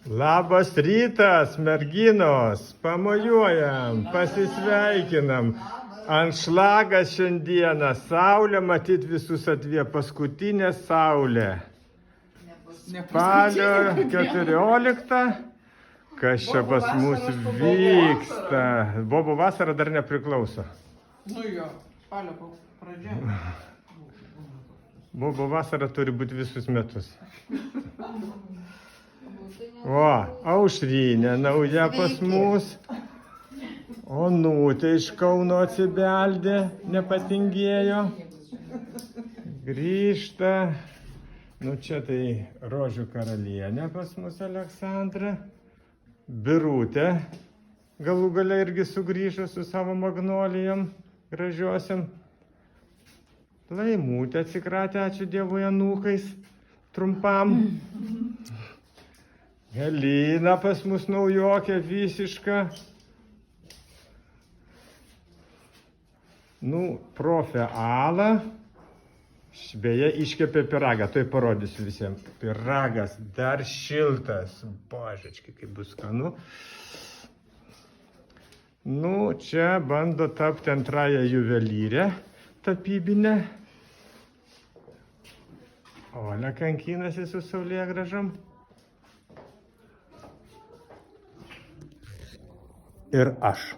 Labas rytas, merginos. Pamojuojam, pasisveikinam. Anšlagas šiandieną. Saulė, matyt, visus atvie. Paskutinė saulė. Spalio 14. Kas čia pas mus vyksta? Bobo vasara dar nepriklauso. Nu jo, spalio pradžia. Bobo vasara turi būti visus metus. O, Aušrinė nauja pas mus. Onutė iš Kauno atsibeldė, nepatingėjo. Grįžta. Nu čia tai Rožių karalienė pas mus Aleksandra. Birutė galų gale irgi sugrįžo su savo magnolijom gražiosiam. Laimutė atsikratė, ačiū Dievui, anūkais trumpam. Helina pas mus naujokė visiška. Nu, profė Ala. Beje, iškepė pyragą, tai parodysiu visiems. Pyragas dar šiltas. Božečki, kaip bus skanu. Nu, čia bando tapti antrąją juvelyrę tapybinę. Olia kankinasi su saulėgražom. Ir aš.